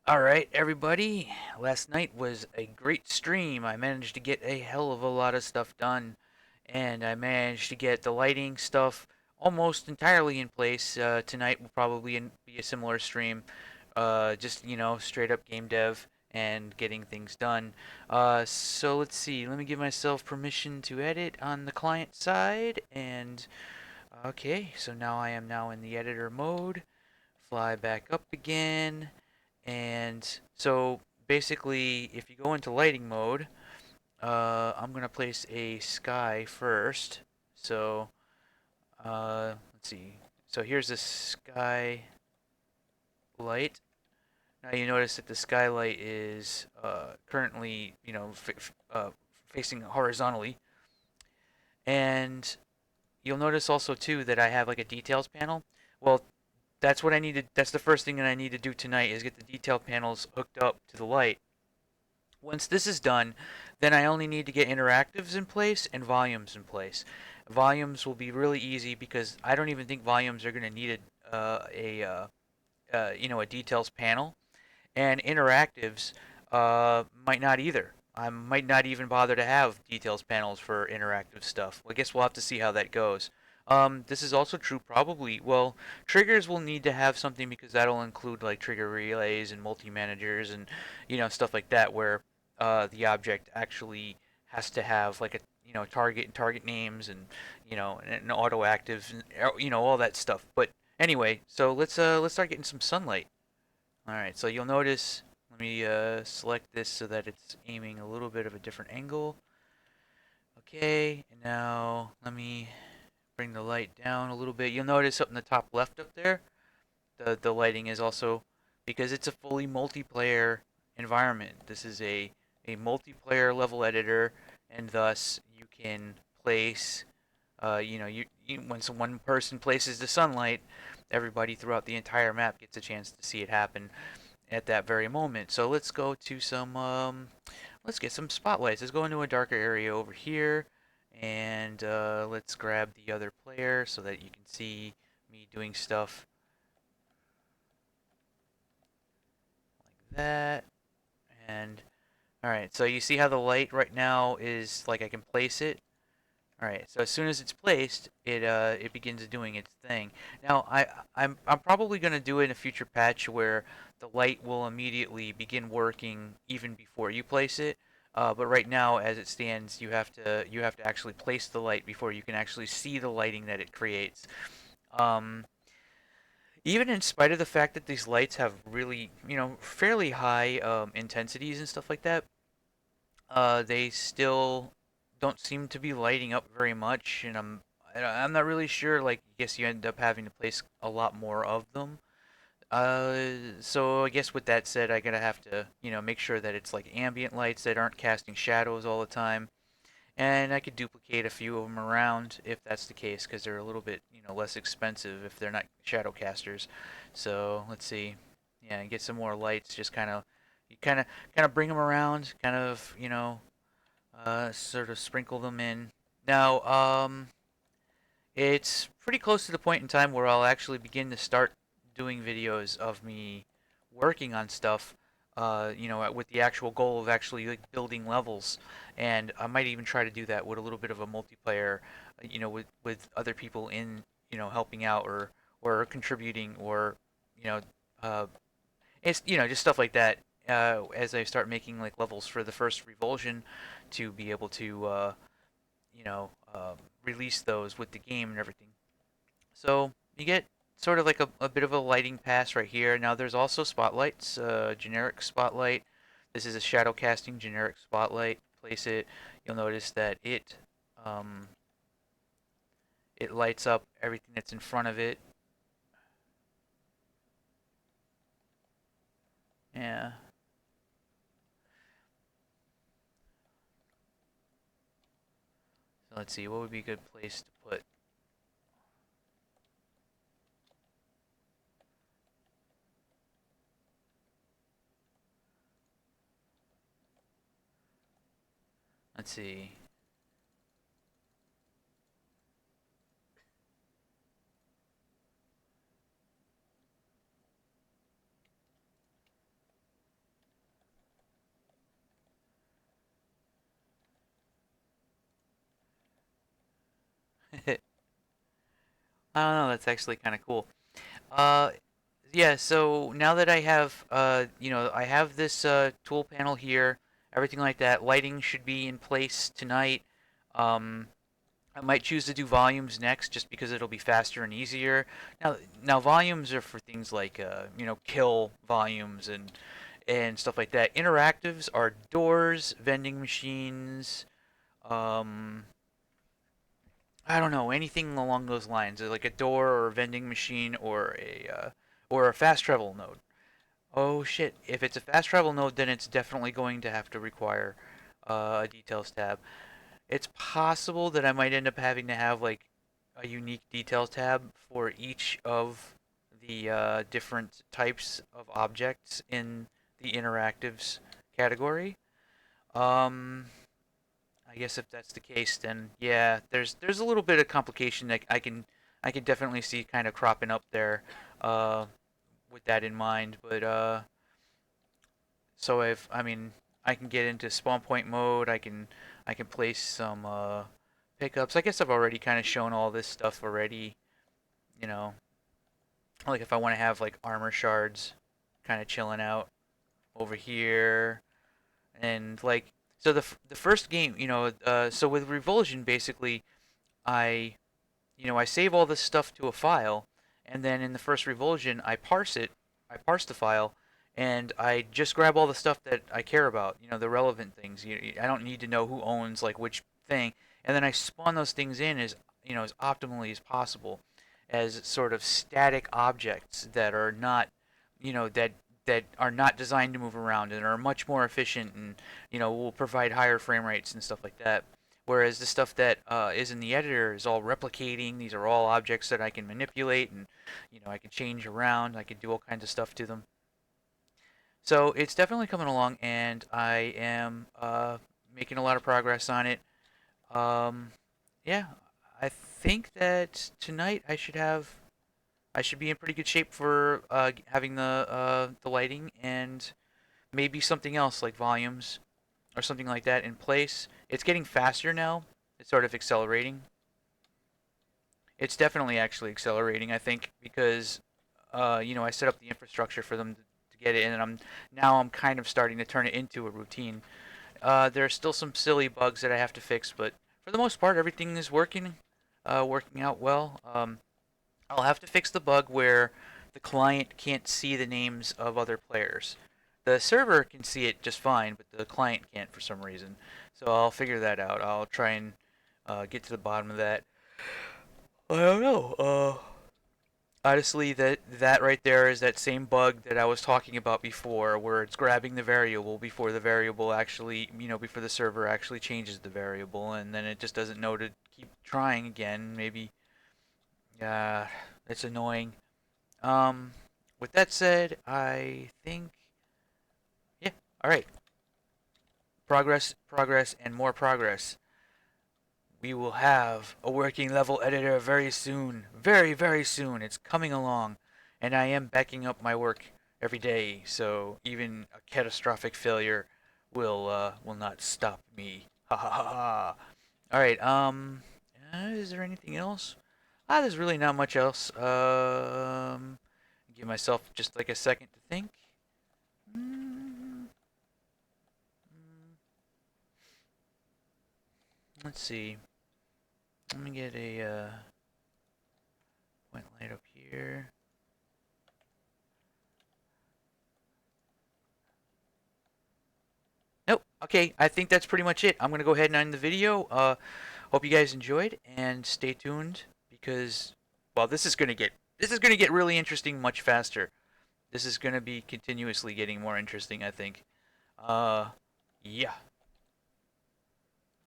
Alright, everybody. Last night was a great stream. I managed to get a hell of a lot of stuff done, and I managed to get the lighting stuff almost entirely in place. Tonight will probably be a similar stream. Just, straight up game dev and getting things done. So let's see. Let me give myself permission to edit on the client side. And, okay, so now I am now in the editor mode. Fly back up again. And so basically, if you go into lighting mode, I'm gonna place a sky first. So let's see. So here's the sky light. Now you notice that the skylight is currently, facing horizontally, and you'll notice also too that I have like a details panel. Well, that's what I needed. That's the first thing that I need to do tonight is get the detail panels hooked up to the light. Once this is done, then I only need to get interactives in place and volumes in place. Volumes will be really easy because I don't even think volumes are going to need a details panel, and interactives might not either. I might not even bother to have details panels for interactive stuff. Well, I guess we'll have to see how that goes. This is also true probably. Well, triggers will need to have something because that'll include like trigger relays and multi-managers and stuff like that where the object actually has to have like a target and target names and and auto active and all that stuff. But anyway, so let's start getting some sunlight. All right, so you'll notice, let me select this so that it's aiming a little bit of a different angle. Okay, and now let me bring the light down a little bit. You'll notice up in the top left up there, the lighting is also, because it's a fully multiplayer environment. This is a multiplayer level editor, and thus you can place, when one person places the sunlight, everybody throughout the entire map gets a chance to see it happen at that very moment. So let's go to let's get some spotlights. Let's go into a darker area over here, and let's grab the other player so that you can see me doing stuff like that. And all right, so you see how the light right now is like I can place it. All right, so as soon as it's placed, it begins doing its thing. Now I'm probably gonna do it in a future patch where the light will immediately begin working even before you place it. But right now, as it stands, you have to actually place the light before you can actually see the lighting that it creates. Um, Even in spite of the fact that these lights have really fairly high intensities and stuff like that, they still don't seem to be lighting up very much, and I'm not really sure. Like, I guess you end up having to place a lot more of them. So I guess with that said, I gotta have to, make sure that it's like ambient lights that aren't casting shadows all the time, and I could duplicate a few of them around if that's the case, because they're a little bit, less expensive if they're not shadow casters. So let's see, yeah, and get some more lights. Just kind of bring them around, kind of, sort of sprinkle them in. Now, it's pretty close to the point in time where I'll actually begin to start doing videos of me working on stuff, with the actual goal of actually like building levels, and I might even try to do that with a little bit of a multiplayer, with other people in, helping out or contributing or, you know, uh, it's just stuff like that. As I start making like levels for the first Revulsion, to be able to you know release those with the game and everything. So you get sort of like a bit of a lighting pass right here. Now there's also spotlights, generic spotlight. This is a shadow casting generic spotlight. Place it. You'll notice that um, it lights up everything that's in front of it. Yeah. So let's see, what would be a good place to put? Let's see. I don't know. That's actually kind of cool. Uh, yeah. So now that I have, I have this tool panel here, everything like that. Lighting should be in place tonight. Um, I might choose to do volumes next, just because it'll be faster and easier. Now volumes are for things like, kill volumes and stuff like that. Interactives are doors, vending machines. Um, I don't know, anything along those lines, like a door or a vending machine or a fast travel node. Oh shit! If it's a fast travel node, then it's definitely going to have to require a details tab. It's possible that I might end up having to have like a unique details tab for each of the different types of objects in the interactives category. Um, I guess if that's the case, then yeah, there's a little bit of complication that I can definitely see kind of cropping up there, uh, with that in mind. But so if I mean I can get into spawn point mode. I can place some pickups. I guess I've already kind of shown all this stuff already. You know, like if I want to have like armor shards, kind of chilling out over here, and like so the first game, so with Revulsion basically I I save all this stuff to a file, and then in the first Revulsion, I parse it. I parse the file, and I just grab all the stuff that I care about. The relevant things. I don't need to know who owns like which thing, and then I spawn those things in as optimally as possible, as sort of static objects that are not, that are not designed to move around and are much more efficient and will provide higher frame rates and stuff like that. Whereas the stuff that is in the editor is all replicating. These are all objects that I can manipulate and I can change around. I can do all kinds of stuff to them. So it's definitely coming along, and I am making a lot of progress on it. Um, yeah, I think that tonight I should be in pretty good shape for having the lighting and maybe something else like volumes or something like that in place. It's getting faster now. It's sort of accelerating. It's definitely actually accelerating, I think, because I set up the infrastructure for them to get it, and I'm kind of starting to turn it into a routine. There are still some silly bugs that I have to fix, but for the most part, everything is working out well. I'll have to fix the bug where the client can't see the names of other players. The server can see it just fine, but the client can't for some reason. So I'll figure that out. I'll try and get to the bottom of that. I don't know. Honestly, that right there is that same bug that I was talking about before, where it's grabbing the variable before the variable actually, before the server actually changes the variable, and then it just doesn't know to keep trying again. Maybe, uh, it's annoying. Um, with that said, I think, yeah, all right. Progress, progress, and more progress. We will have a working level editor very soon. Very, very soon. It's coming along. And I am backing up my work every day, so even a catastrophic failure will not stop me. Ha ha ha ha. Alright, is there anything else? There's really not much else. Give myself just like a second to think. Mm, let's see. Let me get a point light up here. Nope. Okay, I think that's pretty much it. I'm gonna go ahead and end the video. Hope you guys enjoyed, and stay tuned because, well, this is gonna get really interesting much faster. This is gonna be continuously getting more interesting, I think. Uh, yeah.